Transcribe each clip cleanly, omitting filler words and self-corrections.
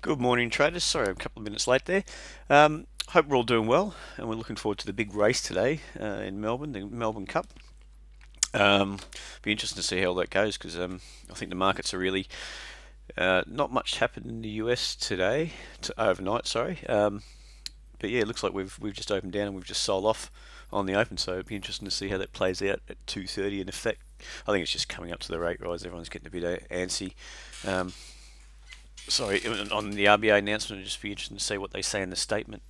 Good morning, traders. Sorry, I'm a couple of minutes late there. Hope we're all doing well, and we're looking forward to the big race today in Melbourne, the Melbourne Cup. Um, be interesting to see how all that goes because I think the markets are really not much happened in the US today, overnight. Sorry, but yeah, it looks like we've just opened down and we've just sold off on the open. So it'd be interesting to see how that plays out at 2:30. In effect, I think it's just coming up to the rate rise. Everyone's getting a bit antsy. Um, Sorry, on the RBA announcement, it'd just be interesting to see what they say in the statement.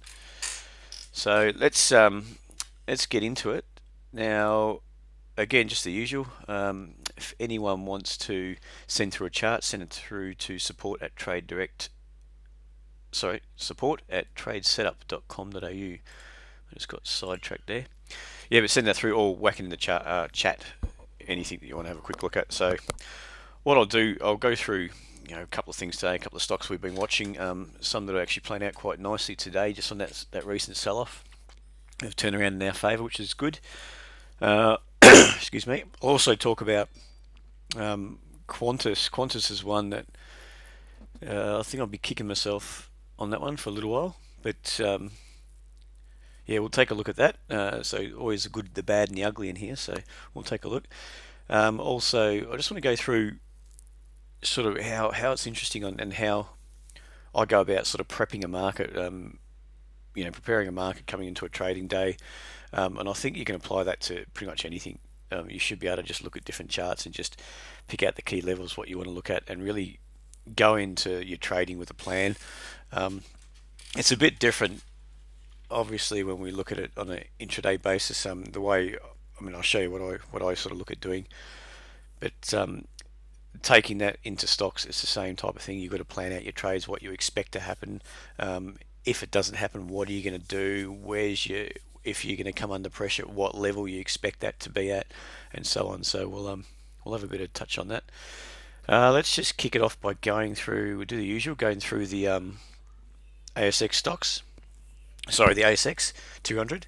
So let's get into it now. Again, just the usual. If anyone wants to send through a chart, send it through to support at tradesetup.com.au. I just got sidetracked there. Yeah, but send that through or whack it in the chat. Anything that you want to have a quick look at. So what I'll do, I'll go through a couple of things today, a couple of stocks we've been watching, some that are actually playing out quite nicely today, just on that recent sell-off. They've turned around in our favour, which is good. Excuse me. I'll also talk about Qantas. Qantas is one that I think I'll be kicking myself on that one for a little while, but yeah, we'll take a look at that. So always the good, the bad, and the ugly in here. So we'll take a look. Also, I just want to go through sort of how it's interesting and how I go about sort of prepping a market, preparing a market coming into a trading day. And I think you can apply that to pretty much anything. You should be able to just look at different charts and just pick out the key levels, what you want to look at, and really go into your trading with a plan. It's a bit different, obviously, when we look at it on an intraday basis. The way, I'll show you what I sort of look at doing, but taking that into stocks, it's the same type of thing. You've got to plan out your trades, what you expect to happen. If it doesn't happen, what are you going to do? If you're going to come under pressure, what level you expect that to be at, and so on. So we'll have a bit of touch on that. Let's just kick it off by we'll do the usual, going through the ASX stocks. Sorry, the ASX 200.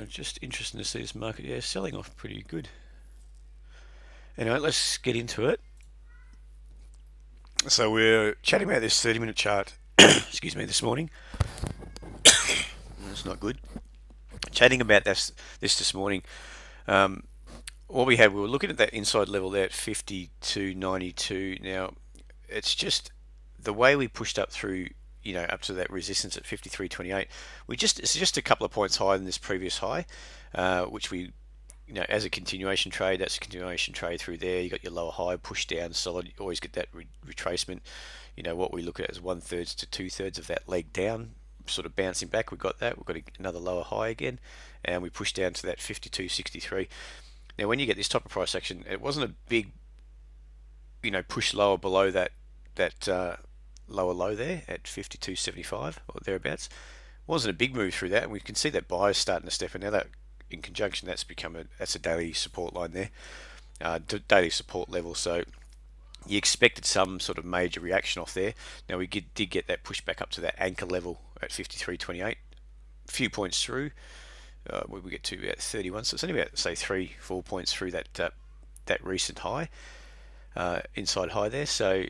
Just interesting to see this market. Yeah, selling off pretty good. Anyway, let's get into it. So we're chatting about this 30-minute chart, excuse me, this morning. That's not good. Chatting about this morning. What we were looking at that inside level there at 52.92. Now, it's just the way we pushed up through, up to that resistance at 53.28. It's just a couple of points higher than this previous high, which we, as a continuation trade, that's a continuation trade through there. You got your lower high, push down, solid. You always get that retracement. What we look at as 1/3 to 2/3 of that leg down, sort of bouncing back. We've got that. We've got another lower high again, and we push down to that 52.63. Now, when you get this top of price action, it wasn't a big, push lower below that lower low there at 52.75 or thereabouts. It wasn't a big move through that, and we can see that buyers starting to step in. Now that in conjunction, that's a daily support line there, daily support level. So you expected some sort of major reaction off there. Now we did get that push back up to that anchor level at 53.28, a few points through. We get to about 31, so it's only about, say, 3-4 points through that recent high, inside high there. So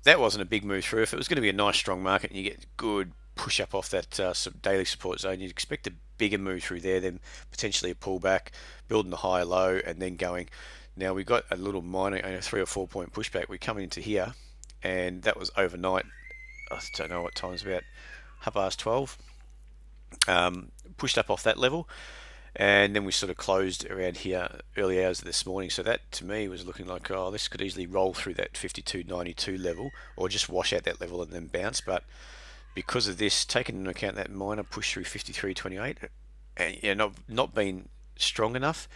that wasn't a big move through. If it was going to be a nice strong market and you get good push up off that daily support zone, you'd expect a bigger move through there, then potentially a pullback, building the high low, and then going. Now we've got a little minor, 3 or 4 point pushback. We're coming into here, and that was overnight. I don't know what time it's about, 12:30. Pushed up off that level, and then we sort of closed around here early hours of this morning. So that to me was looking like, this could easily roll through that 52.92 level, or just wash out that level and then bounce. But because of this, taking into account that minor push through 53.28, and not being strong enough,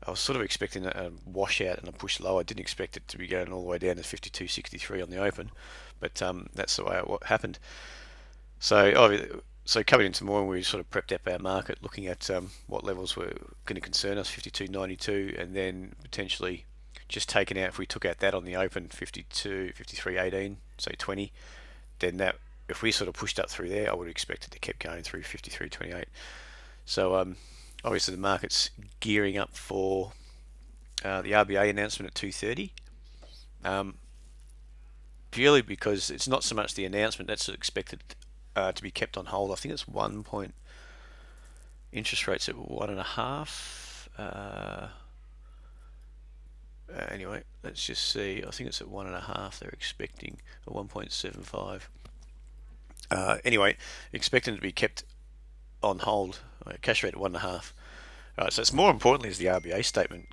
I was sort of expecting a washout and a push low. I didn't expect it to be going all the way down to 52.63 on the open, but that's the way it happened. So coming into morning, we sort of prepped up our market, looking at what levels were going to concern us, 52.92, and then potentially just taking out, if we took out that on the open, 53.18, say 20, then that, if we sort of pushed up through there, I would expect it to keep going through 53.28. So obviously the market's gearing up for the RBA announcement at 2:30. purely because it's not so much the announcement that's expected to be kept on hold. I think it's interest rates at 1.5. Anyway, let's just see. I think it's at 1.5. They're expecting a 1.75. Anyway, expecting to be kept on hold. Cash rate at 1.5. So it's more importantly is the RBA statement,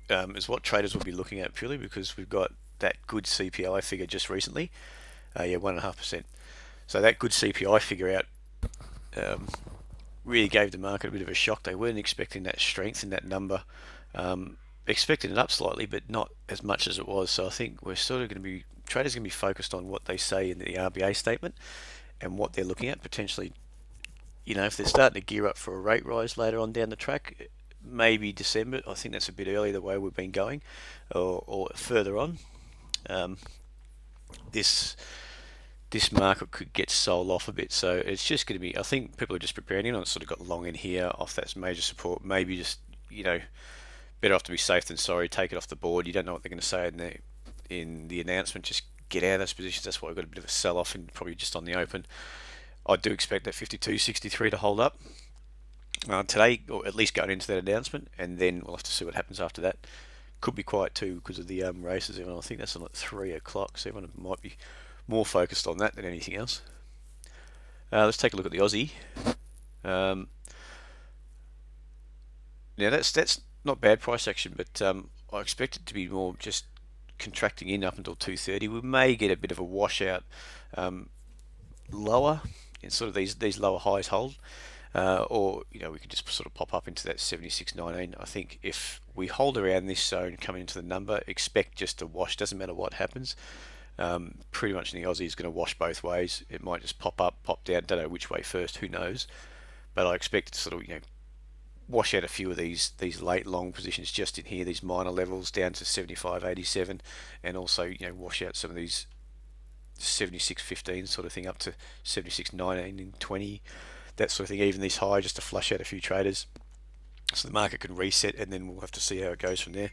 is what traders will be looking at purely because we've got that good CPI figure just recently. 1.5%. So that good CPI figure out really gave the market a bit of a shock. They weren't expecting that strength in that number. Expecting it up slightly, but not as much as it was. So I think we're sort of going to be traders going to be focused on what they say in the RBA statement and what they're looking at potentially. If they're starting to gear up for a rate rise later on down the track, maybe December. I think that's a bit early the way we've been going, or further on. This market could get sold off a bit, so it's just going to be. I think people are just preparing. It's sort of got long in here off that major support. Maybe just better off to be safe than sorry. Take it off the board. You don't know what they're going to say in the announcement. Just get out of those positions. That's why we've got a bit of a sell-off and probably just on the open. I do expect that 52.63 to hold up today, or at least going into that announcement, and then we'll have to see what happens after that. Could be quiet too because of the races. I think that's on at 3 o'clock, so everyone might be more focused on that than anything else. Let's take a look at the Aussie. Now that's not bad price action, but I expect it to be more just contracting in up until 2:30. We may get a bit of a washout lower in sort of these lower highs hold, or we could just sort of pop up into that 76.19. I think if we hold around this zone coming into the number, expect just to wash. Doesn't matter what happens. Pretty much in the Aussie is going to wash both ways. It might just pop up, pop down. Don't know which way first. Who knows? But I expect it to sort of wash out a few of these late long positions just in here, these minor levels down to 75.87, and also wash out some of these 76.15 sort of thing up to 76.19 and 20, that sort of thing. Even these high just to flush out a few traders, so the market can reset, and then we'll have to see how it goes from there.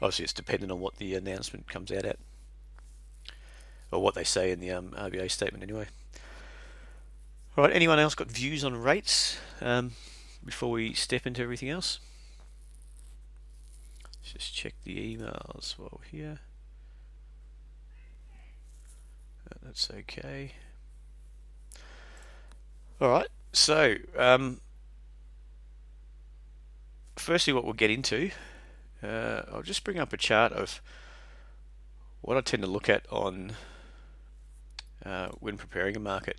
Obviously, it's dependent on what the announcement comes out at, or what they say in the RBA statement anyway. All right, anyone else got views on rates before we step into everything else? Let's just check the emails while we're here. That's okay. All right, so firstly what we'll get into, I'll just bring up a chart of what I tend to look at on when preparing a market.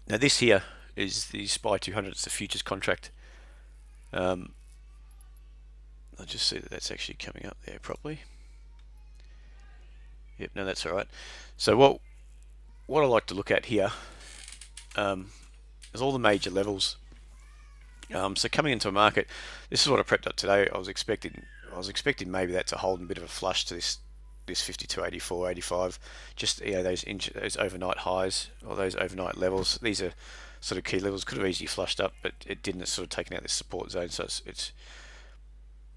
Now this here is the SPY 200, it's the futures contract. I'll just see that that's actually coming up there properly. Yep, no, that's all right. So what I like to look at here is all the major levels. So coming into a market, this is what I prepped up today. I was expecting maybe that to hold a bit of a flush to this 52.84, 85. Just those overnight highs or those overnight levels. These are sort of key levels. Could have easily flushed up, but it didn't. It's sort of taken out this support zone, so it's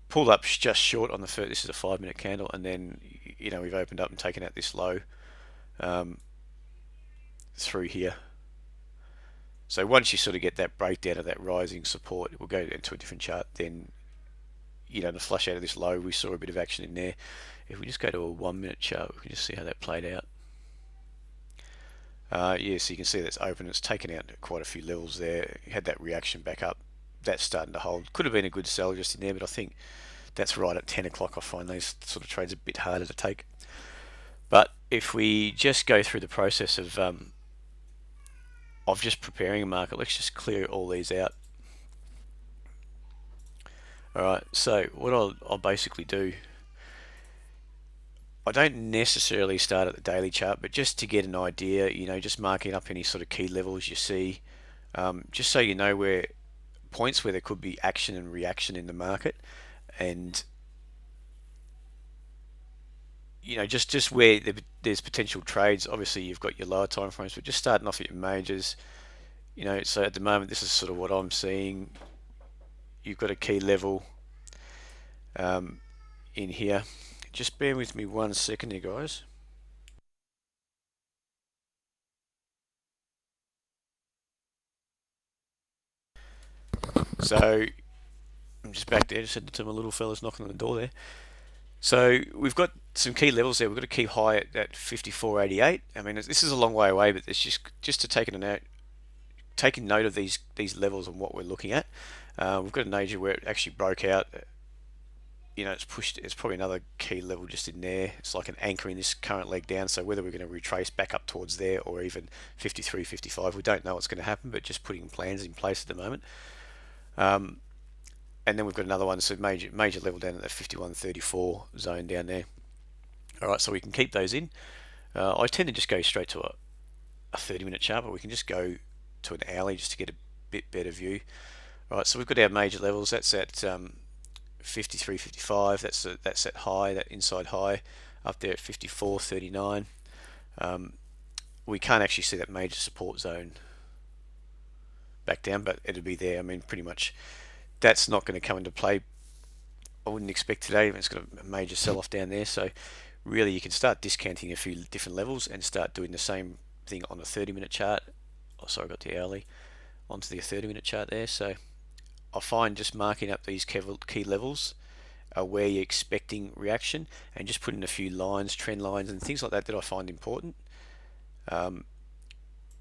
pulled up just short on the first. This is a 5-minute candle, and then we've opened up and taken out this low through here. So once you sort of get that breakdown of that rising support, we'll go into a different chart. Then to flush out of this low, we saw a bit of action in there. If we just go to a 1-minute chart, we can just see how that played out. Yeah, so you can see that's open. It's taken out quite a few levels there. Had that reaction back up. That's starting to hold. Could have been a good sell just in there, but I think that's right at 10 o'clock. I find those sort of trades a bit harder to take. But if we just go through the process of just preparing a market, let's just clear all these out. Alright, so what I'll basically do, I don't necessarily start at the daily chart, but just to get an idea, just marking up any sort of key levels you see, just so you know where points where there could be action and reaction in the market, and just where there's potential trades. Obviously you've got your lower time frames, but just starting off at your majors, so at the moment this is sort of what I'm seeing. You've got a key level in here just bear with me 1 second here, guys. So I'm just back there, just said to my little fella's knocking on the door there. So we've got some key levels there. We've got a key high at 54.88. I mean, this is a long way away, but it's just to taking note of these levels and what we're looking at. We've got a major where it actually broke out. It's pushed. It's probably another key level just in there. It's like an anchor in this current leg down. So whether we're going to retrace back up towards there or even 53, 55, we don't know what's going to happen. But just putting plans in place at the moment. And then we've got another one, so major level down at the 51.34 zone down there. All right, so we can keep those in. I tend to just go straight to a 30-minute chart, but we can just go to an hourly just to get a bit better view. All right, so we've got our major levels. That's at 53.55. That's that high, that inside high, up there at 54.39. We can't actually see that major support zone back down, but it'll be there. I mean, pretty much that's not going to come into play. I wouldn't expect today. It's got a major sell-off down there, so really you can start discounting a few different levels and start doing the same thing on a 30-minute chart. Oh, sorry, I got the hourly onto the 30-minute chart there. So I find just marking up these key levels where you're expecting reaction and just putting a few lines, trend lines and things like that I find important,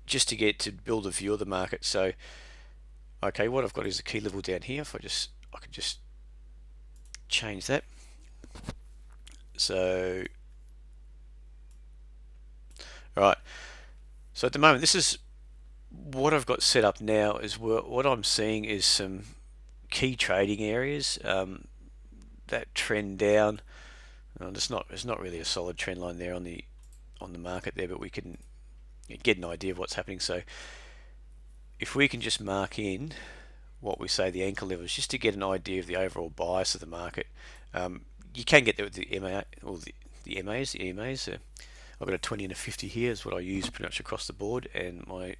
just to build a view of the market. So okay, what I've got is a key level down here. If I could just change that. So right, so at the moment this is what I've got set up now. Is what I'm seeing is some key trading areas that trend down. There's not really a solid trend line there on the market there, but we can get an idea of what's happening. So if we can just mark in what we say the anchor levels, just to get an idea of the overall bias of the market. You can get there with the MA or the MAs, the EMAs. I've got a 20 and a 50 here is what I use pretty much across the board, and my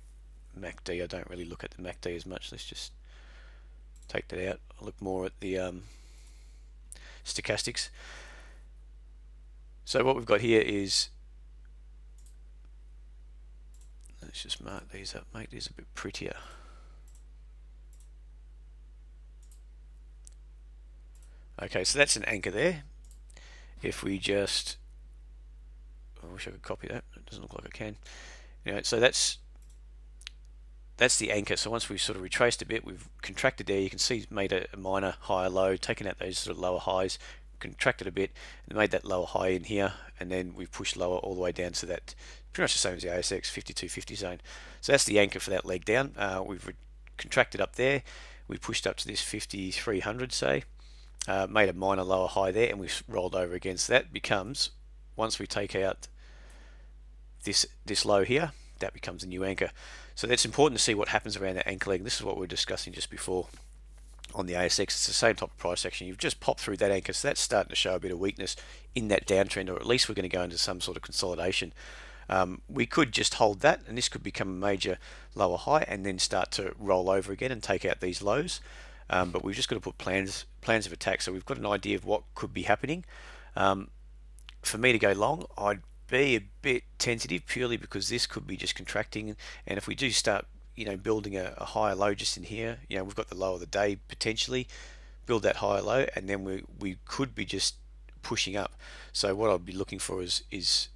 MACD, I don't really look at the MACD as much. Let's just take that out. I look more at the stochastics. So what we've got here is, let's just mark these up, make these a bit prettier. Okay, so that's an anchor there. If we just, I wish I could copy that. It doesn't look like I can. So that's the anchor. So once we've sort of retraced a bit, we've contracted there. You can see made a minor higher low, taken out those sort of lower highs, contracted a bit, and made that lower high in here, and then we've pushed lower all the way down to that, pretty much the same as the ASX 5250 zone. So that's the anchor for that leg down. We've contracted up there. We pushed up to this 5300, say, made a minor lower high there, and we've rolled over again. So that becomes, once we take out this low here, that becomes a new anchor. So that's important to see what happens around that anchor leg. This is what we were discussing just before on the ASX. It's the same type of price action. You've just popped through that anchor, so that's starting to show a bit of weakness in that downtrend, or at least we're going to go into some sort of consolidation. We could just hold that, and this could become a major lower high, and then start to roll over again and take out these lows. But we've just got to put plans of attack, so we've got an idea of what could be happening. For me to go long, I'd be a bit tentative purely because this could be just contracting, and if we do start building a higher low just in here, we've got the low of the day potentially, build that higher low, and then we could be just pushing up. So what I'd be looking for is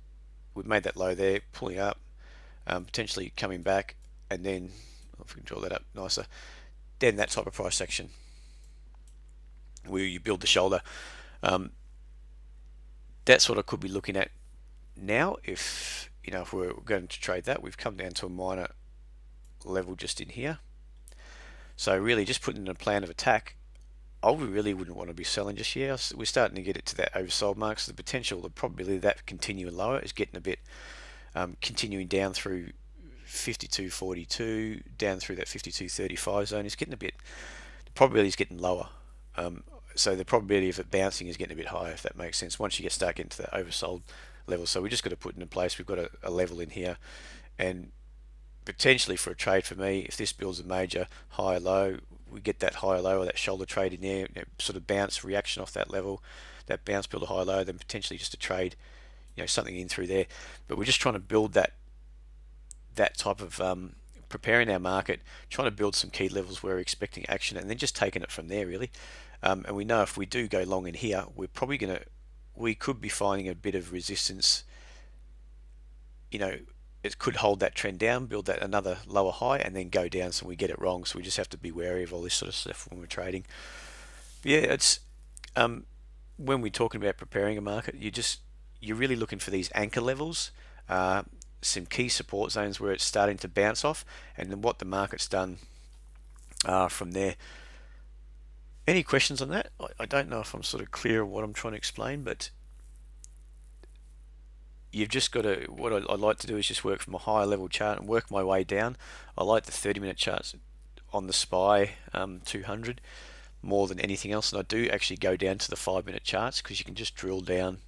we've made that low there, pulling up, potentially coming back, and then if we can draw that up nicer, then that type of price action where you build the shoulder. That's what I could be looking at now. If we're going to trade that, we've come down to a minor level just in here. So really just putting in a plan of attack, I really wouldn't want to be selling just yet. We're starting to get it to that oversold mark, so the potential, the probability of that continuing lower is getting a bit, continuing down through 52.42, down through that 52.35 zone is getting a bit, the probability is getting lower. So the probability of it bouncing is getting a bit higher, if that makes sense, once you start getting to that oversold level. So we just got to put it in place. We've got a level in here, and potentially for a trade for me, if this builds a major higher low, we get that higher low or that shoulder trade in there, sort of bounce reaction off that level, that bounce, build a high low, then potentially just a trade, something in through there. But we're just trying to build that type of preparing our market, trying to build some key levels where we're expecting action, and then just taking it from there really. And we know if we do go long in here, we could be finding a bit of resistance. It could hold that trend down, build that another lower high, and then go down. So we get it wrong. So we just have to be wary of all this sort of stuff when we're trading. But yeah, it's when we're talking about preparing a market, you're really looking for these anchor levels, some key support zones where it's starting to bounce off, and then what the market's done from there. Any questions on that? I don't know if I'm sort of clear on what I'm trying to explain, but you've just got to, what I like to do is just work from a higher level chart and work my way down. I like the 30-minute charts on the SPY 200 more than anything else, and I do actually go down to the 5-minute charts because you can just drill down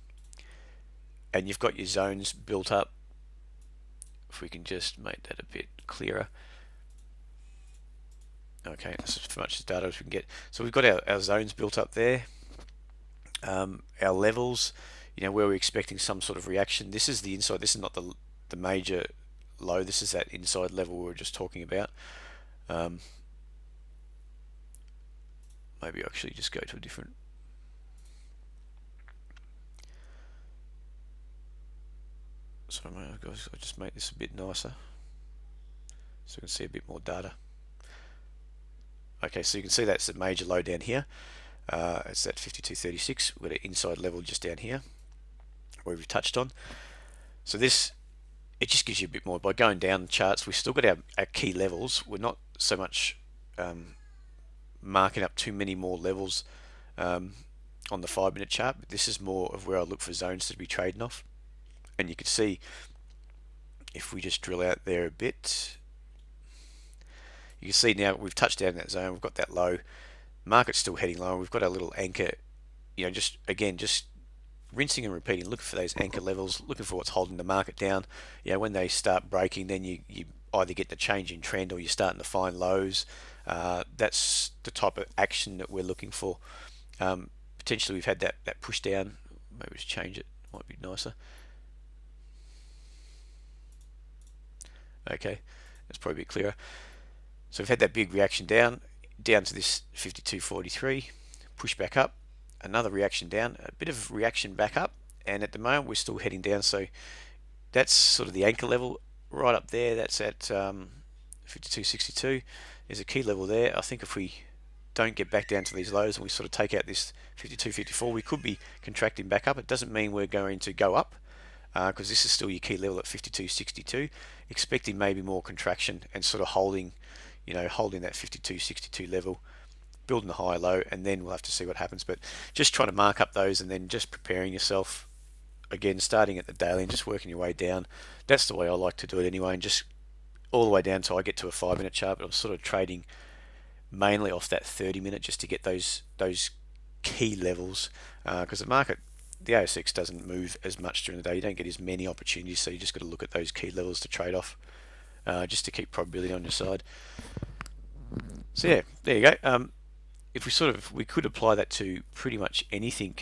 and you've got your zones built up. If we can just make that a bit clearer. Okay, that's as much as data as we can get. So we've got our zones built up there, our levels, where we're expecting some sort of reaction. This is the inside. This is not the major low. This is that inside level we were just talking about. Maybe I'll actually just go to a different. Sorry, I'll just make this a bit nicer so we can see a bit more data. Okay, so you can see that's the major low down here. It's at 52.36. We've got an inside level just down here where we've touched on. So this, it just gives you a bit more. By going down the charts, we've still got our key levels. We're not so much marking up too many more levels on the 5-minute chart, but this is more of where I look for zones to be trading off. And you can see if we just drill out there a bit, you can see now we've touched down that zone. We've got that low. Market's still heading lower. We've got our little anchor. Just rinsing and repeating, looking for those anchor levels, looking for what's holding the market down. When they start breaking, then you either get the change in trend or you're starting to find lows. That's the type of action that we're looking for. Potentially we've had that push down. Maybe just change it. Might be nicer. Okay, that's probably a bit clearer. So we've had that big reaction down to this 52.43, push back up, another reaction down, a bit of reaction back up, and at the moment we're still heading down. So that's sort of the anchor level right up there. That's at 52.62. There's a key level there. I think if we don't get back down to these lows and we sort of take out this 52.54, we could be contracting back up. It doesn't mean we're going to go up, because this is still your key level at 52.62, expecting maybe more contraction and sort of holding that 52.62 level, building a higher low, and then we'll have to see what happens. But just trying to mark up those and then just preparing yourself, again, starting at the daily and just working your way down. That's the way I like to do it anyway, and just all the way down till I get to a 5-minute chart, but I'm sort of trading mainly off that 30-minute just to get those key levels, because the ASX doesn't move as much during the day. You don't get as many opportunities, so you just got to look at those key levels to trade off, just to keep probability on your side. So yeah, there you go. If we could apply that to pretty much anything.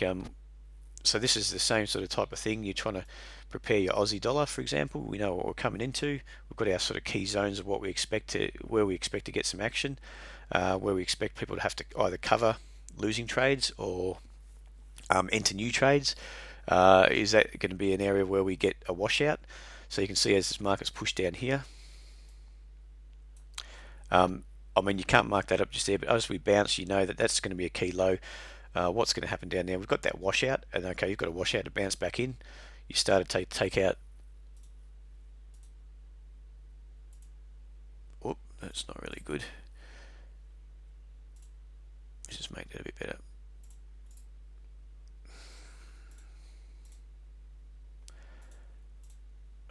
So this is the same sort of type of thing. You're trying to prepare your Aussie dollar, for example. We know what we're coming into. We've got our sort of key zones of where we expect to get some action, where we expect people to have to either cover losing trades or enter new trades. Is that going to be an area where we get a washout? So you can see as this market's pushed down here, you can't mark that up just there, but as we bounce, you know that that's going to be a key low. What's going to happen down there? We've got that washout, and okay, you've got a washout to bounce back in. You start to take out. Oh, that's not really good. Let's just make that a bit better.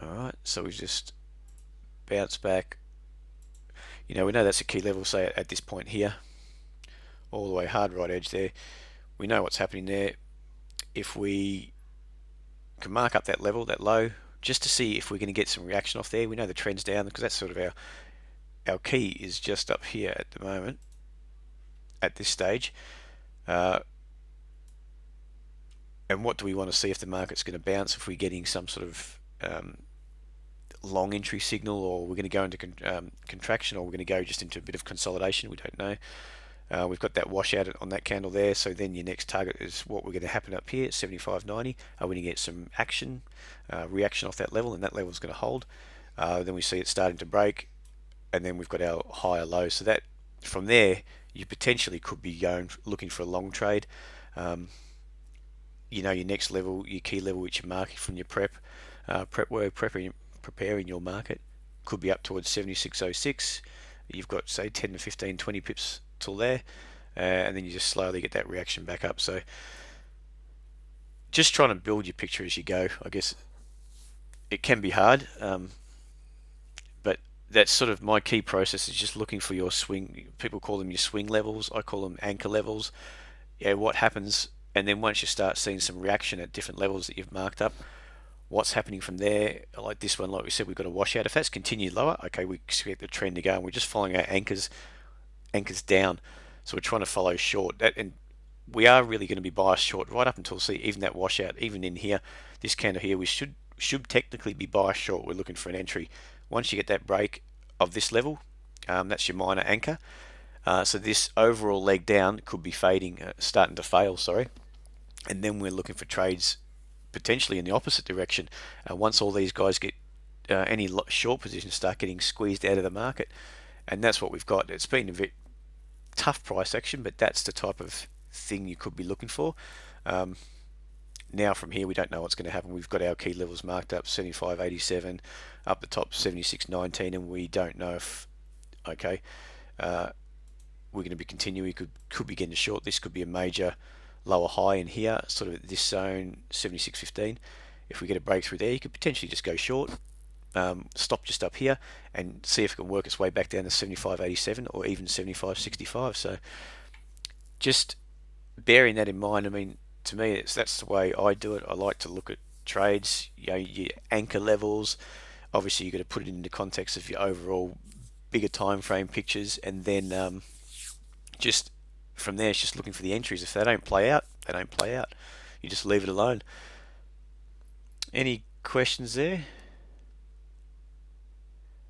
Alright, so we just bounce back. We know that's a key level, say at this point here, all the way hard right edge there. We know what's happening there. If we can mark up that level, that low, just to see if we're going to get some reaction off there. We know the trend's down because that's sort of our key is just up here at the moment, at this stage. and what do we want to see if the market's going to bounce, if we're getting some sort of long entry signal, or we're going to go into contraction, or we're going to go just into a bit of consolidation. We don't know. We've got that washout on that candle there, so then your next target is what we're going to happen up here at 75.90. Are we going to get some action, reaction off that level, and that level is going to hold. Then we see it starting to break, and then we've got our higher low. So that from there, you potentially could be looking for a long trade. You know, your next level, your key level, which you're marking from your prep work, preparing your market, could be up towards 76.06. You've got, say, 10 to 15, 20 pips till there, and then you just slowly get that reaction back up. So just trying to build your picture as you go. I guess it can be hard, but that's sort of my key process, is just looking for your swing. People call them your swing levels. I call them anchor levels. Yeah, what happens, and then once you start seeing some reaction at different levels that you've marked up, what's happening from there? Like this one, like we said, we've got a washout. If that's continued lower, okay, we expect the trend to go, and we're just following our anchors down. So we're trying to follow short that, and we are really going to be biased short right up until, see, even that washout, even in here, this candle here, we should technically be biased short. We're looking for an entry. Once you get that break of this level, that's your minor anchor. So this overall leg down could be fading, starting to fail, sorry. And then we're looking for trades potentially in the opposite direction. Once all these guys get any short positions start getting squeezed out of the market, and that's what we've got. It's been a bit tough price action, but that's the type of thing you could be looking for. Now from here, we don't know what's going to happen. We've got our key levels marked up, 75.87, up the top 76.19, and we don't know if, okay, we're going to be continuing. We could be getting short. This could be a major lower high in here, sort of this zone, 76.15. If we get a breakthrough there, you could potentially just go short, stop just up here, and see if it can work its way back down to 75.87 or even 75.65. So just bearing that in mind, I mean, to me, that's the way I do it. I like to look at trades, you know, your anchor levels. Obviously, you've got to put it into context of your overall bigger time frame pictures, and then just from there, it's just looking for the entries. If they don't play out, they don't play out. You just leave it alone. Any questions there?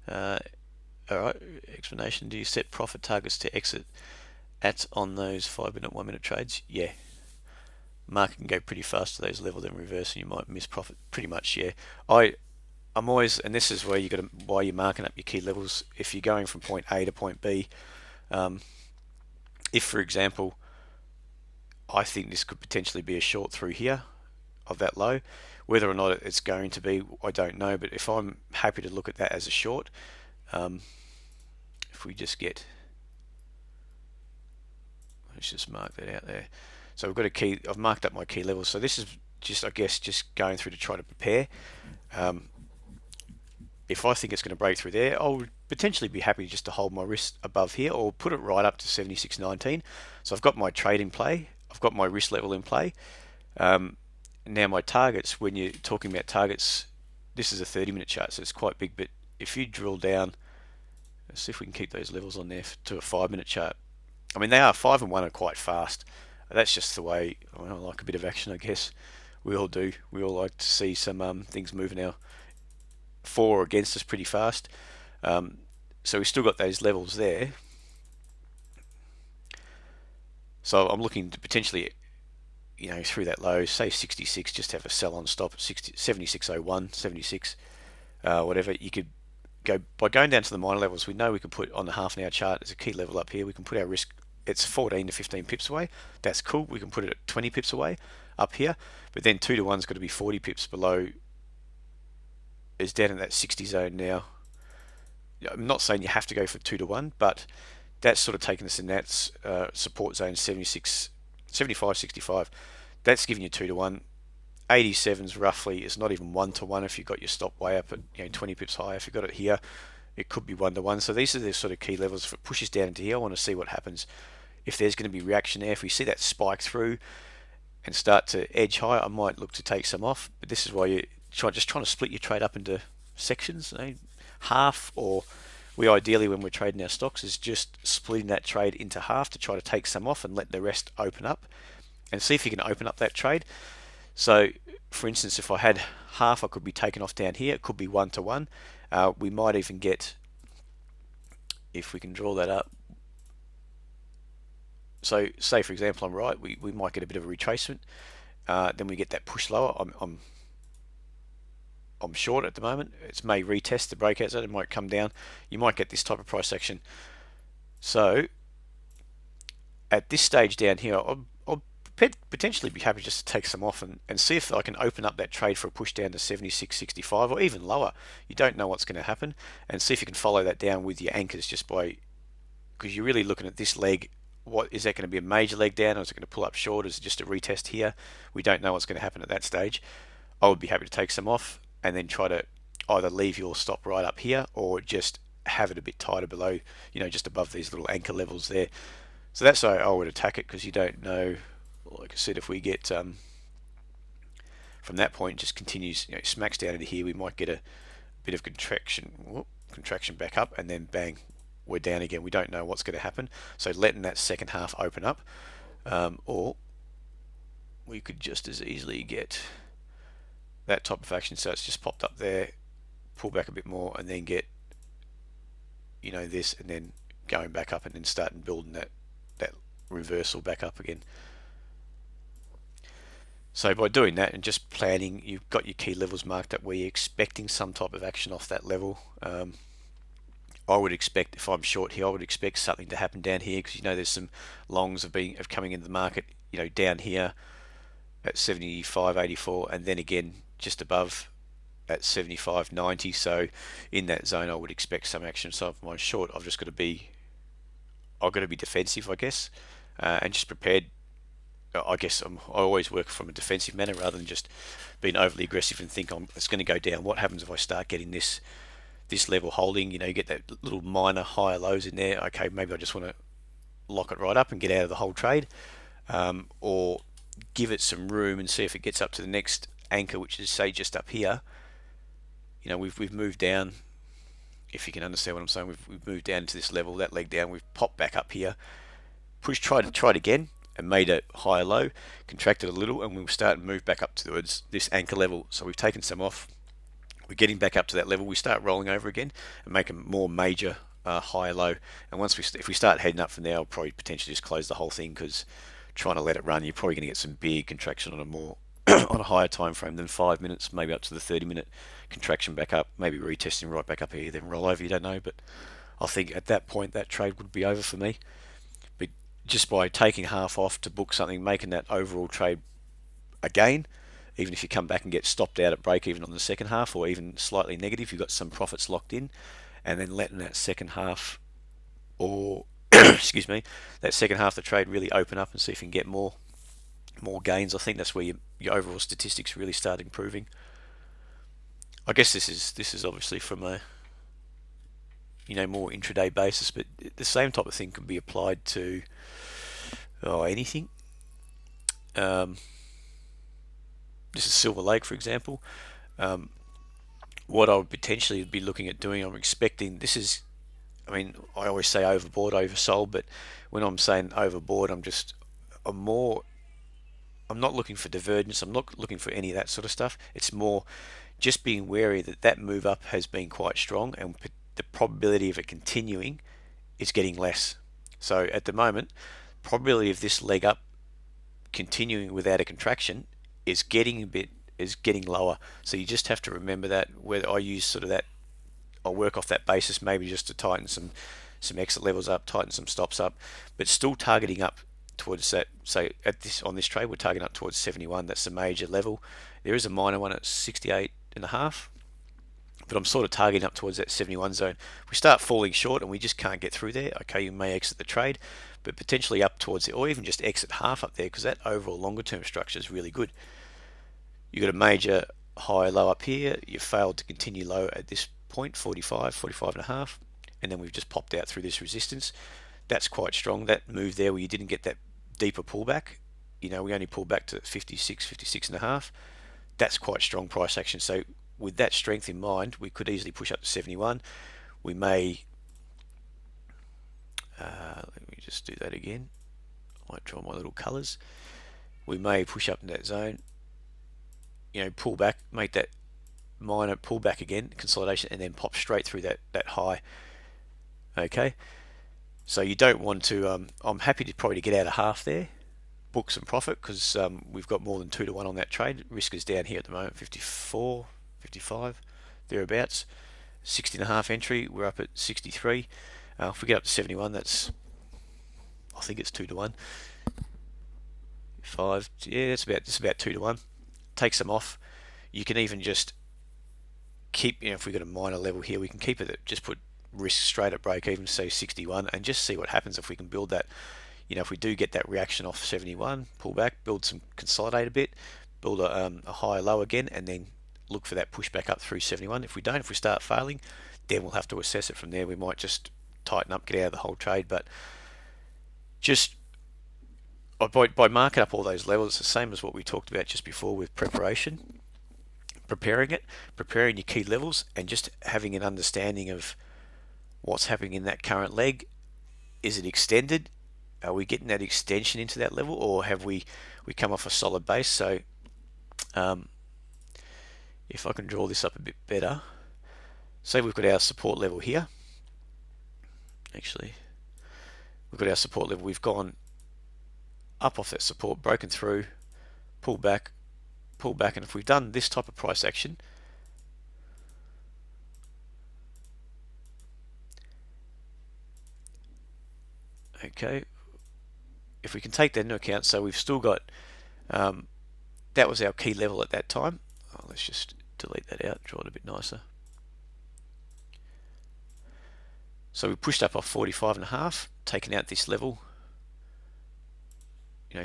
Alright, explanation. Do you set profit targets to exit at on those 5-minute, 1-minute trades? Yeah. Market can go pretty fast to those levels, then reverse, and you might miss profit. Pretty much, yeah. I'm always, and this is where why you're marking up your key levels. If you're going from point A to point B, if, for example, I think this could potentially be a short through here of that low. Whether or not it's going to be, I don't know. But if I'm happy to look at that as a short, if we just get, let's just mark that out there. So we've got a key. I've marked up my key levels. So this is just, I guess, just going through to try to prepare. If I think it's going to break through there, I'll potentially be happy just to hold my risk above here, or put it right up to 76.19. So I've got my trade in play. I've got my risk level in play. Now my targets, when you're talking about targets, this is a 30-minute chart, so it's quite big. But if you drill down, let's see if we can keep those levels on there to a 5-minute chart. I mean, they are 5 and 1 are quite fast. That's just the way. I like a bit of action, I guess. We all do. We all like to see some things moving now for or against us pretty fast. So we've still got those levels there. So I'm looking to potentially, through that low, say 66, just have a sell on stop at 76.01, 76, whatever. You could go by going down to the minor levels. We know we can put on the half an hour chart as a key level up here. We can put our risk. It's 14 to 15 pips away. That's cool. We can put it at 20 pips away up here. But then 2 to 1's got to be 40 pips below. Is down in that 60 zone now. I'm not saying you have to go for 2 to 1, but that's sort of taken us in that support zone 76, 75, 65. That's giving you 2 to 1. 87's roughly is not even 1 to 1 if you've got your stop way up at 20 pips higher. If you've got it here, it could be 1 to 1. So these are the sort of key levels. If it pushes down into here, I want to see what happens. If there's going to be reaction there, if we see that spike through and start to edge higher, I might look to take some off. But this is why you just trying to split your trade up into sections, half, or we ideally, when we're trading our stocks, is just splitting that trade into half to try to take some off and let the rest open up, and see if you can open up that trade. So, for instance, if I had half, I could be taken off down here. It could be 1-to-1. We might even get, if we can draw that up. So, say for example, I'm right. We might get a bit of a retracement. Then we get that push lower. I'm short at the moment. It may retest the breakout zone. It might come down. You might get this type of price action. So, at this stage down here, I'll potentially be happy just to take some off and see if I can open up that trade for a push down to 76.65 or even lower. You don't know what's going to happen, and see if you can follow that down with your anchors just by, because you're really looking at this leg. What is that going to be, a major leg down, or is it going to pull up short? Is it just a retest here? We don't know what's going to happen at that stage. I would be happy to take some off and then try to either leave your stop right up here or just have it a bit tighter below, just above these little anchor levels there. So that's how I would attack it, because you don't know, like I said, if we get from that point just continues, smacks down into here, we might get a bit of contraction back up, and then bang, we're down again. We don't know what's going to happen. So letting that second half open up, or we could just as easily get that type of action. So it's just popped up there, pull back a bit more, and then get, this, and then going back up, and then starting building that reversal back up again. So by doing that and just planning, you've got your key levels marked up where you're expecting some type of action off that level. I would expect, if I'm short here, I would expect something to happen down here, because there's some longs of coming into the market, down here at 75.84, and then again just above at 75.90. So in that zone, I would expect some action. So if I'm short, I've got to be defensive, I guess, and just prepared. I guess I always work from a defensive manner rather than just being overly aggressive and think it's going to go down. What happens if I start getting this level holding? You get that little minor higher lows in there. Okay, maybe I just want to lock it right up and get out of the whole trade, or give it some room and see if it gets up to the next anchor, which is say just up here. We've moved down. If you can understand what I'm saying, we've moved down to this level, that leg down. We've popped back up here, tried it again, and made a higher low, contracted a little, and we'll start and move back up towards this anchor level. So we've taken some off, we're getting back up to that level, we start rolling over again and make a more major higher low. And if we start heading up from there, I'll probably potentially just close the whole thing, because trying to let it run, you're probably going to get some big contraction on a more on a higher time frame than 5 minutes, maybe up to the 30-minute contraction back up, maybe retesting right back up here, then roll over. You don't know, but I think at that point that trade would be over for me. But just by taking half off to book something, making that overall trade a gain, even if you come back and get stopped out at break even on the second half, or even slightly negative, you've got some profits locked in, and then letting that second half, or excuse me, that second half of the trade really open up and see if you can get more gains. I think that's where your overall statistics really start improving. I guess this is obviously from a more intraday basis, but the same type of thing can be applied to anything. This is Silver Lake, for example. What I would potentially be looking at doing, I'm expecting, I always say overbought, oversold, but when I'm saying overbought, I'm not looking for divergence. I'm not looking for any of that sort of stuff. It's more just being wary that move up has been quite strong, and the probability of it continuing is getting less. So at the moment, probability of this leg up continuing without a contraction is getting lower. So you just have to remember that. Whether I use sort of that, I'll work off that basis, maybe just to tighten some exit levels up, tighten some stops up, but still targeting up towards that. So on this trade, we're targeting up towards 71. That's the major level. There is a minor one at 68.5, but I'm sort of targeting up towards that 71 zone. If we start falling short and we just can't get through there, okay, you may exit the trade, but potentially up towards it, or even just exit half up there, because that overall longer term structure is really good. You've got a major high low up here. You failed to continue low at this point, 45.5, and then we've just popped out through this resistance. That's quite strong. That move there where you didn't get that deeper pullback, we only pulled back to 56.5. That's quite strong price action. So with that strength in mind, we could easily push up to 71. We may, let me just do that again. I might draw my little colors. We may push up in that zone. pull back, make that minor pull back again, consolidation, and then pop straight through that high. Okay, so you don't want to. I'm happy to probably get out of half there, book some profit because we've got more than 2 to 1 on that trade. Risk is down here at the moment, 54, 55, thereabouts. 60 and a half entry. We're up at 63. If we get up to 71, I think it's 2 to 1. 5, yeah, it's about 2 to 1. Take some off. You can even just keep, if we've got a minor level here, we can keep it at, just put risk straight at break even, say 61, and just see what happens if we can build that. If we do get that reaction off 71, pull back, build some, consolidate a bit, build a higher low again, and then look for that pushback up through 71. If we start failing, then we'll have to assess it from there. We might just tighten up, get out of the whole trade, but just by marking up all those levels, it's the same as what we talked about just before with preparation, preparing your key levels, and just having an understanding of what's happening in that current leg. Is it extended? Are we getting that extension into that level, or have we come off a solid base? So if I can draw this up a bit better, say we've got our support level here. Actually, we've got our support level. We've gone up off that support, broken through, pull back, and if we've done this type of price action, okay, if we can take that into account, so we've still got, that was our key level at that time. Let's just delete that out, draw it a bit nicer. So we pushed up off 45 and a half, taken out this level,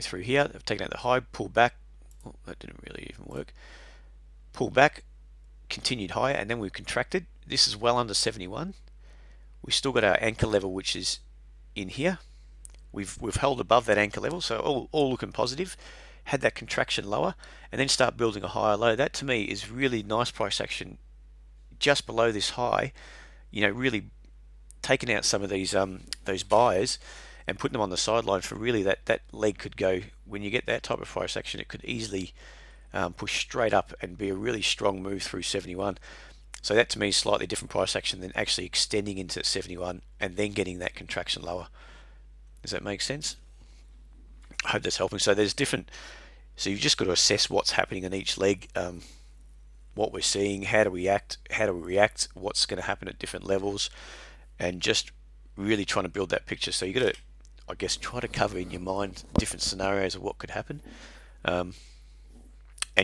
through here. I've taken out the high, pulled back. Oh, that didn't really even work. Pull back, continued higher, and then we've contracted. This is well under 71. We've still got our anchor level, which is in here. We've held above that anchor level, so all looking positive. Had that contraction lower, and then start building a higher low. That to me is really nice price action just below this high. Really taking out some of these those buyers and putting them on the sideline for really that leg could go. When you get that type of price action, it could easily push straight up and be a really strong move through 71. So that to me is slightly different price action than actually extending into 71 and then getting that contraction lower. Does that make sense? I hope that's helping. So so you've just got to assess what's happening in each leg, what we're seeing, how do we react, what's going to happen at different levels, and just really trying to build that picture. So you've got to, I guess, try to cover in your mind different scenarios of what could happen, and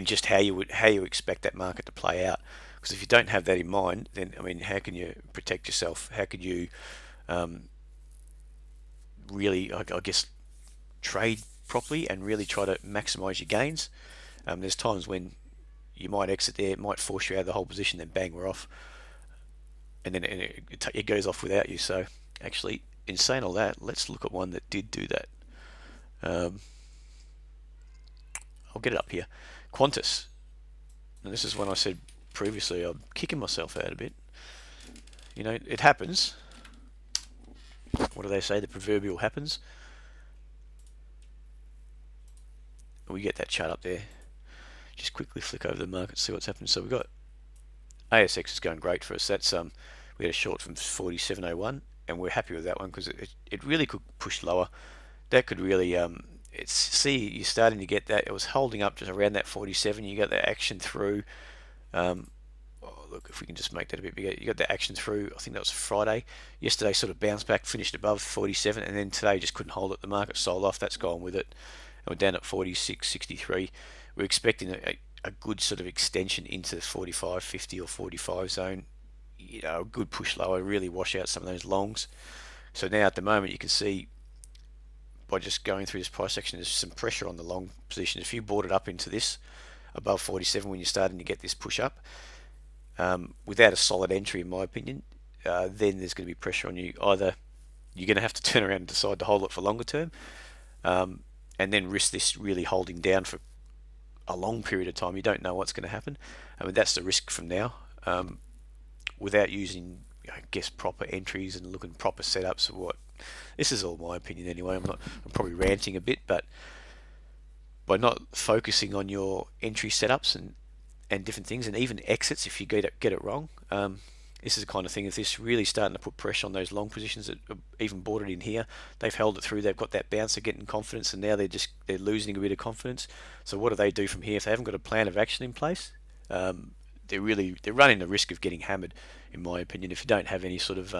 just how you expect that market to play out. Because if you don't have that in mind, then how can you protect yourself? How can you really, I guess, trade properly and really try to maximize your gains? There's times when you might exit there, it might force you out of the whole position, then bang, we're off, and then it goes off without you. So actually, in saying all that, let's look at one that did do that. I'll get it up here. Qantas. And this is when I said previously I'm kicking myself out a bit. It happens. What do they say? The proverbial happens. We get that chart up there. Just quickly flick over the market, see what's happening. So we've got ASX is going great for us. That's we had a short from 47.01, and we're happy with that one because it really could push lower. That could really you're starting to get that. It was holding up just around that 47. You got that action through. Look, if we can just make that a bit bigger, you got the action through. I think that was Friday. Yesterday sort of bounced back, finished above 47, and then today just couldn't hold it. The market sold off. That's gone with it. And we're down at 46.63. We're expecting a good sort of extension into the 45, 50 or 45 zone. A good push lower, really wash out some of those longs. So now at the moment you can see by just going through this price action, there's some pressure on the long position. If you bought it up into this above 47 when you're starting to get this push up, without a solid entry, in my opinion, then there's going to be pressure on you. Either you're going to have to turn around and decide to hold it for longer term, and then risk this really holding down for a long period of time. You don't know what's going to happen. That's the risk from now. Without using, I guess, proper entries and looking proper setups of what. This is all my opinion anyway. I'm probably ranting a bit, but by not focusing on your entry setups and and different things, and even exits if you get it wrong. This is the kind of thing, if this really starting to put pressure on those long positions that are even bought it in here, they've held it through, they've got that bounce, they're getting confidence, and now they're losing a bit of confidence. So what do they do from here? If they haven't got a plan of action in place, they're running the risk of getting hammered, in my opinion, if you don't have any sort of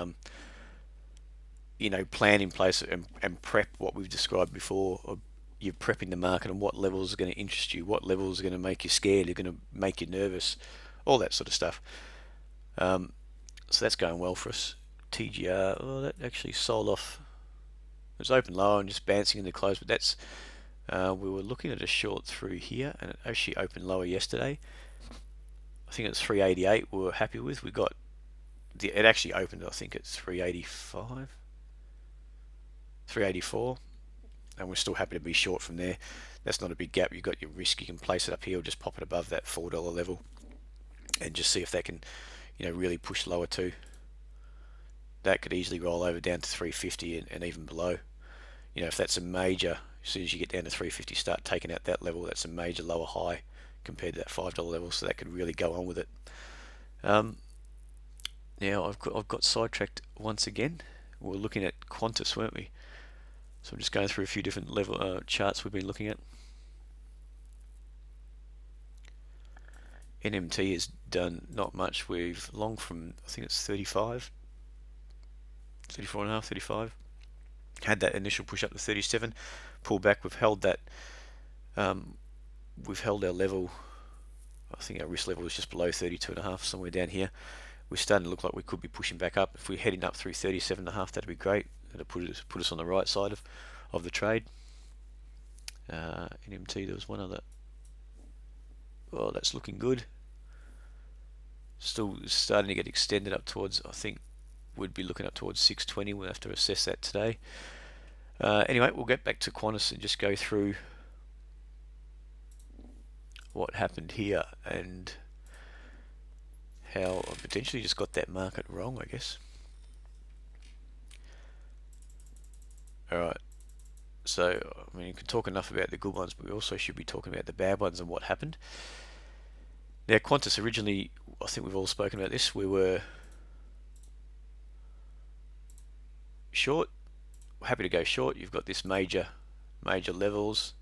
plan in place and prep what we've described before. Or you're prepping the market on what levels are going to interest you, what levels are going to make you scared, are going to make you nervous, all that sort of stuff. So that's going well for us. TGR, oh, that actually sold off. It was open low and just bouncing in the close, but that's we were looking at a short through here, and it actually opened lower yesterday. I think it's 388 we were happy with. It actually opened, I think, at 385, 384, and we're still happy to be short from there. That's not a big gap. You've got your risk. You can place it up here or just pop it above that $4 level and just see if that can really push lower too. That could easily roll over down to 350 and even below. If that's a major, as soon as you get down to 350, start taking out that level, that's a major lower high compared to that $5 level, so that could really go on with it. Now I've got sidetracked once again. We were looking at Qantas, weren't we? So I'm just going through a few different level charts we've been looking at. NMT has done not much. We've long from, I think it's 35, 34.5, 35. Had that initial push up to 37, pull back. We've held that. We've held our level. I think our risk level is just below 32.5, somewhere down here. We're starting to look like we could be pushing back up. If we're heading up through 37.5, that'd be great. That'll put us on the right side of the trade. NMT, there was one other. Oh, that's looking good. Still starting to get extended up towards, I think we'd be looking up towards 620. We'll have to assess that today. Anyway, we'll get back to Qantas and just go through what happened here and how I potentially just got that market wrong, I guess. Alright, so I mean, you can talk enough about the good ones, but we also should be talking about the bad ones and what happened. Now, Qantas originally, I think we've all spoken about this, we were short, happy to go short. You've got this major levels.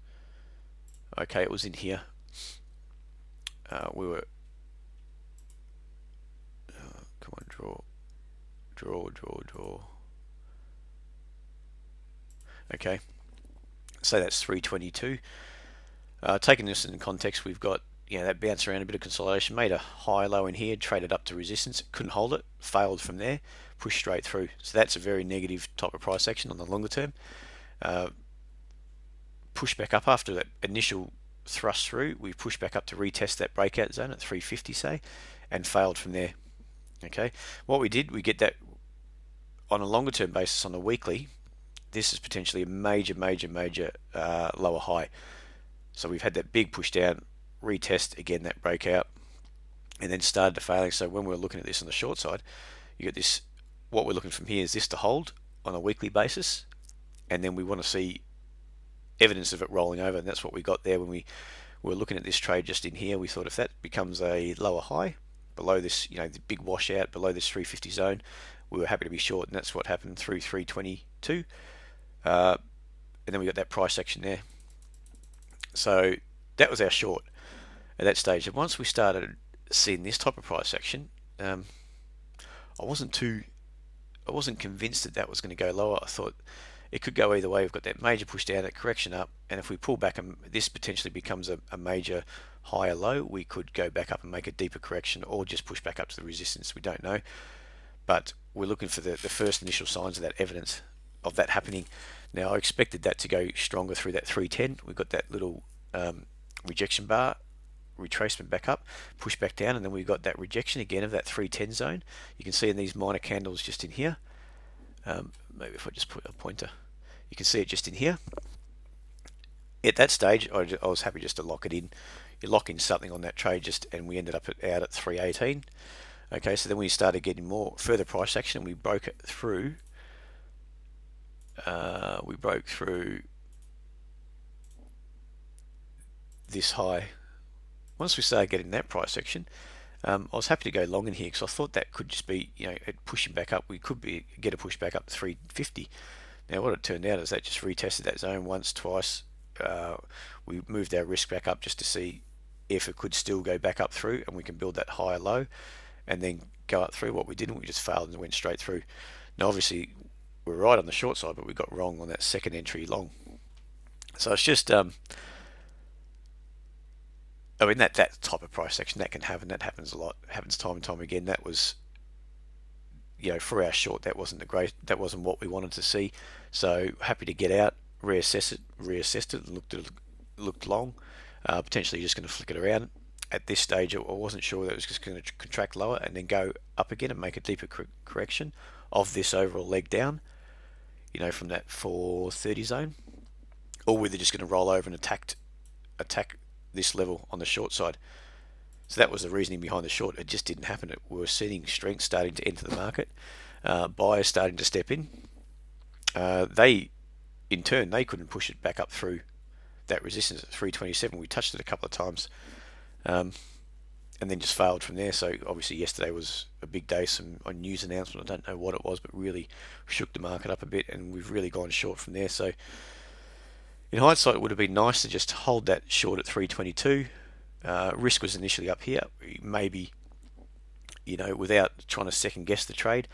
Okay, it was in here. We were come on, draw. Okay, so that's 322. Taking this in context, we've got that bounce around, a bit of consolidation, made a high low in here, traded up to resistance, couldn't hold it, failed from there, pushed straight through. So that's a very negative type of price action on the longer term. Push back up after that initial thrust through. We pushed back up to retest that breakout zone at 350, say, and failed from there. Okay, what we did, we get that on a longer term basis on a weekly. This is potentially a major lower high. So we've had that big push down, retest again that breakout, and then started to failing. So when we're looking at this on the short side, you get this. What we're looking from here is this to hold on a weekly basis, and then we want to see evidence of it rolling over, and that's what we got there when we were looking at this trade just in here. We thought if that becomes a lower high below this, the big washout below this 350 zone, we were happy to be short, and that's what happened through 322. And then we got that price action there. So that was our short at that stage. And once we started seeing this type of price action, I wasn't convinced that was going to go lower. I thought it could go either way. We've got that major push down, that correction up, and if we pull back and this potentially becomes a major higher low, we could go back up and make a deeper correction, or just push back up to the resistance. We don't know, but we're looking for the first initial signs of that evidence of that happening. Now, I expected that to go stronger through that 310. We've got that little rejection bar, retracement back up, push back down, and then we've got that rejection again of that 310 zone. You can see in these minor candles just in here. Maybe if I just put a pointer, you can see it just in here. At that stage, I was happy just to lock it in. You lock in something on that trade, and we ended up out at 318. Okay, so then we started getting more further price action, and we broke it through. We broke through this high once we started getting that price section, I was happy to go long in here because I thought that could just be, it pushing back up. We could get a push back up to 350. Now what it turned out is that just retested that zone once, twice. We moved our risk back up just to see if it could still go back up through, and we can build that higher low and then go up through. What we didn't, we just failed and went straight through. Now obviously we're right on the short side, but we got wrong on that second entry long. So it's just I mean that type of price section that can happen. That happens a lot. It happens time and time again. That was, for our short, that wasn't that wasn't what we wanted to see. So happy to get out, reassessed it, and looked long. Potentially just going to flick it around. At this stage, I wasn't sure that it was just going to contract lower and then go up again and make a deeper correction of this overall leg down. From that 430 zone, or whether they're just going to roll over and attack this level on the short side. So that was the reasoning behind the short. It just didn't happen. We were seeing strength starting to enter the market, buyers starting to step in. In turn, they couldn't push it back up through that resistance at 327. We touched it a couple of times, and then just failed from there. So obviously yesterday was a big day. Some news announcement. I don't know what it was, but really shook the market up a bit, and we've really gone short from there. So in hindsight, it would have been nice to just hold that short at 322. Risk was initially up here. Maybe, without trying to second guess the trade,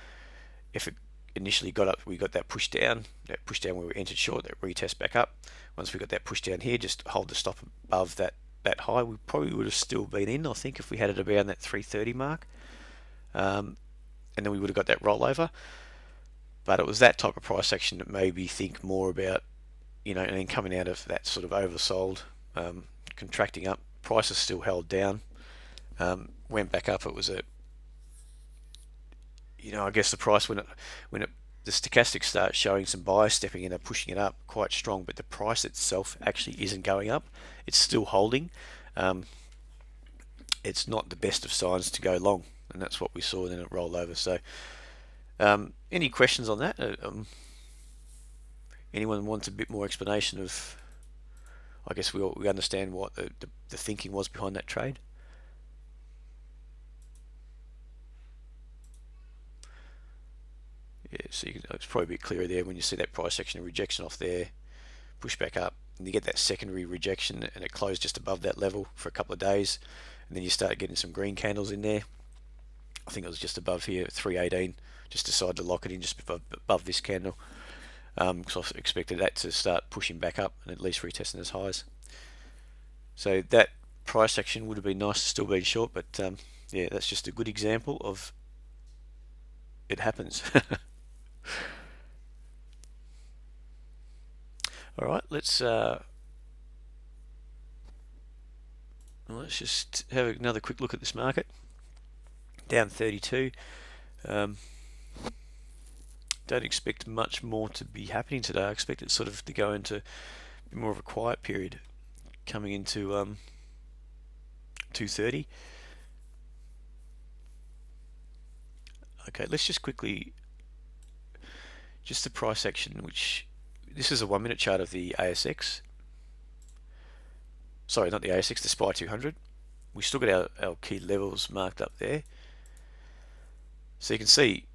if it initially got up, we got that push down where we entered short, that retest back up. Once we got that push down here, just hold the stop above that high. We probably would have still been in, I think, if we had it around that 330 mark. And then we would have got that rollover. But it was that type of price action that made me think more about, and then coming out of that sort of oversold, contracting up, prices still held down, went back up. It was I guess the price when the stochastics start showing some buyers stepping in and pushing it up quite strong, but the price itself actually isn't going up. It's still holding. It's not the best of signs to go long, and that's what we saw. Then it rolled over. So, any questions on that? Anyone wants a bit more explanation of? I guess we understand what the thinking was behind that trade. Yeah, so it's probably a bit clearer there when you see that price action and rejection off there, push back up, and you get that secondary rejection, and it closed just above that level for a couple of days, and then you start getting some green candles in there. I think it was just above here, 318. Just decided to lock it in just above this candle, because I expected that to start pushing back up and at least retesting as highs. So that price action would have been nice to still be short, but yeah, that's just a good example of it happens. All right, let's just have another quick look at this market. Down 32. Don't expect much more to be happening today. I expect it sort of to go into more of a quiet period coming into 2:30. Okay, let's just quickly, just the price action, which this is a 1 minute chart of the ASX. Sorry, not the ASX, the SPY 200. We still got our key levels marked up there. So you can see,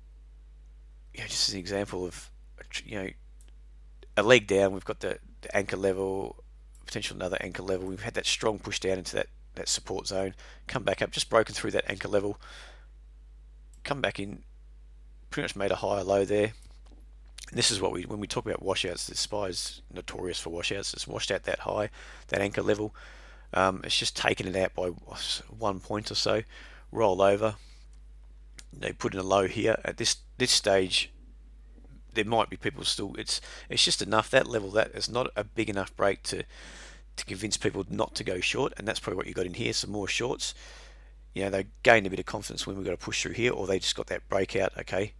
just as an example of, a leg down, we've got the anchor level, potential another anchor level. We've had that strong push down into that support zone, come back up, just broken through that anchor level, come back in, pretty much made a higher low there. And this is what when we talk about washouts, the SPY is notorious for washouts. It's washed out that high, that anchor level. It's just taken it out by 1 point or so, roll over. They put in a low here. At this stage, there might be people still. It's just enough, that level, that is not a big enough break to convince people not to go short, and that's probably what you got in here. Some more shorts. They gained a bit of confidence when we got a push through here, or they just got that breakout. Okay,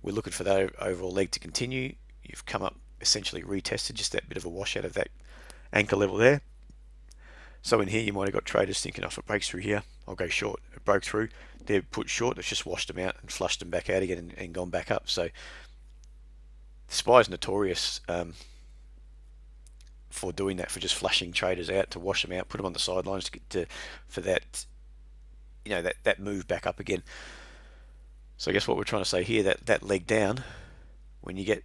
we're looking for that overall leg to continue. You've come up, essentially retested just that bit of a washout of that anchor level there. So in here, you might have got traders thinking, if it breaks through here, I'll go short. It broke through, they're put short, it's just washed them out and flushed them back out again and gone back up. So the SPY is notorious for doing that, for just flushing traders out to wash them out, put them on the sidelines to get to for that, that move back up again. So I guess what we're trying to say here, that leg down, when you get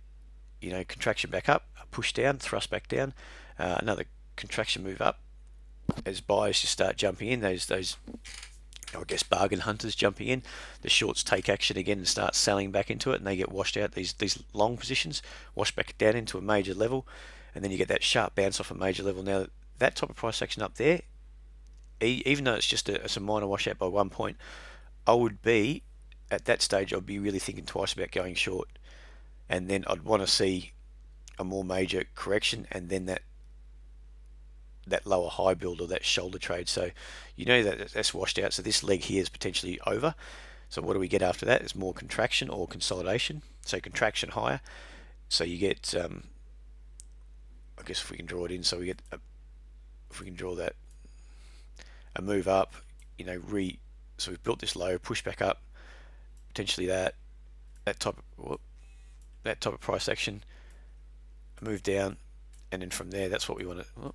contraction back up, a push down, thrust back down, another contraction move up, as buyers just start jumping in, those I guess bargain hunters jumping in, the shorts take action again and start selling back into it, and they get washed out. These long positions wash back down into a major level, and then you get that sharp bounce off a major level. Now that type of price action up there, even though it's just a minor washout by 1 point, I would be at that stage. I'd be really thinking twice about going short, and then I'd want to see a more major correction, and then that lower high build or that shoulder trade. So that's washed out. So this leg here is potentially over. So what do we get after that? It's more contraction or consolidation. So contraction higher. So you get, I guess if we can draw it in, so we get, if we can draw that, a move up, so we've built this low, push back up, potentially that type of price action, a move down, and then from there, that's what we want to.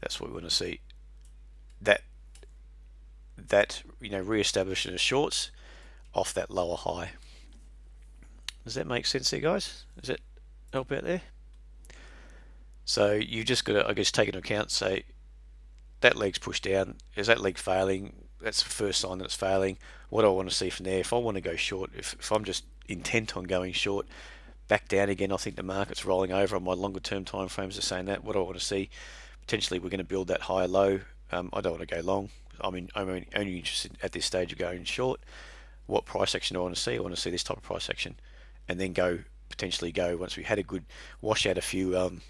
That's what we want to see. That re-establishing the shorts off that lower high. Does that make sense there, guys? Does that help out there? So you just got to, I guess, take into account, say, that leg's pushed down. Is that leg failing? That's the first sign that it's failing. What do I want to see from there? If I want to go short, if I'm just intent on going short, back down again, I think the market's rolling over on my longer term time frames are saying that. What do I want to see? Potentially we're going to build that higher low. I don't want to go long. I'm only interested at this stage of going short. What price action do I want to see? I want to see this type of price action, and then potentially go once we had a good wash out a few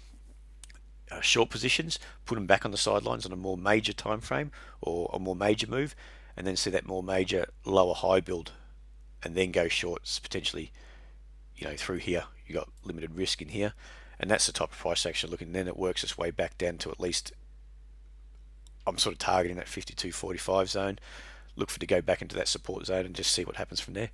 short positions, put them back on the sidelines on a more major time frame or a more major move, and then see that more major lower high build, and then go shorts potentially. Through here you got limited risk in here, and that's the type of price action looking. Then it works its way back down to at least, I'm sort of targeting that 52.45 zone. Look for to go back into that support zone and just see what happens from there.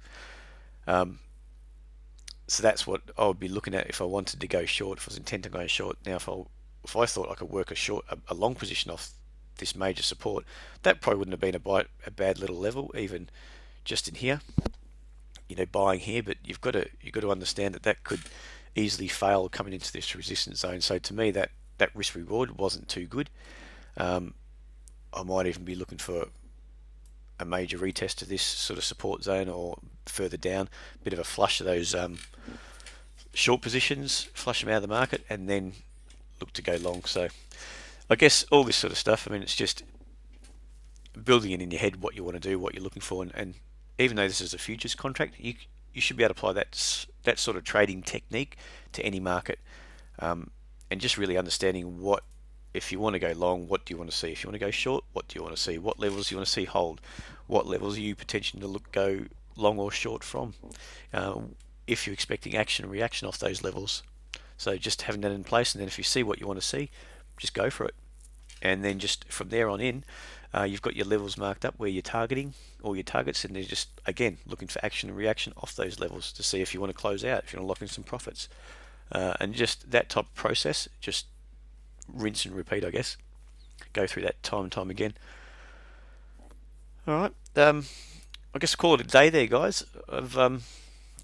So that's what I would be looking at if I wanted to go short, if I was intent on going short. Now if I thought I could work a long position off this major support, that probably wouldn't have been a bad little level, even just in here, buying here. But you've got to understand that could easily fail coming into this resistance zone. So to me, that risk reward wasn't too good. I might even be looking for a major retest of this sort of support zone, or further down, a bit of a flush of those short positions, flush them out of the market, and then look to go long. So I guess all this sort of stuff, it's just building it in your head what you want to do, what you're looking for, and even though this is a futures contract, you should be able to apply that sort of trading technique to any market, and just really understanding if you want to go long, what do you want to see? If you want to go short, what do you want to see? What levels do you want to see hold? What levels are you potentially to go long or short from? If you're expecting action and reaction off those levels. So just having that in place, and then if you see what you want to see, just go for it. And then just from there on in, you've got your levels marked up where you're targeting all your targets, and they're just, again, looking for action and reaction off those levels to see if you want to close out, if you want to lock in some profits. And just that type of process, just rinse and repeat, I guess. Go through that time and time again. All right. I guess call it a day there, guys. I've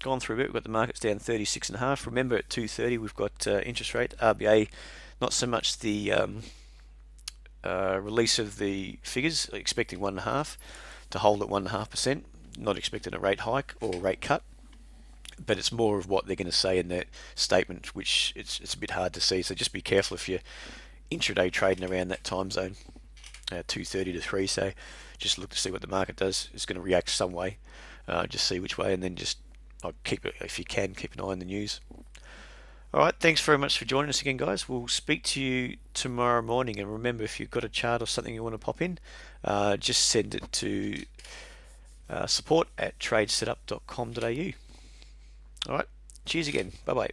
gone through a bit. We've got the markets down 36.5. Remember, at 2:30 we've got interest rate, RBA. Not so much the release of the figures, expecting 1.5 to hold at 1.5%. Not expecting a rate hike or a rate cut, but it's more of what they're going to say in that statement, which it's a bit hard to see. So just be careful if you're intraday trading around that time zone, 2:30 to 3. So just look to see what the market does. It's going to react some way. Just see which way, and then just if you can, keep an eye on the news. All right, thanks very much for joining us again, guys. We'll speak to you tomorrow morning. And remember, if you've got a chart or something you want to pop in, just send it to support@tradesetup.com.au. All right, cheers again. Bye-bye.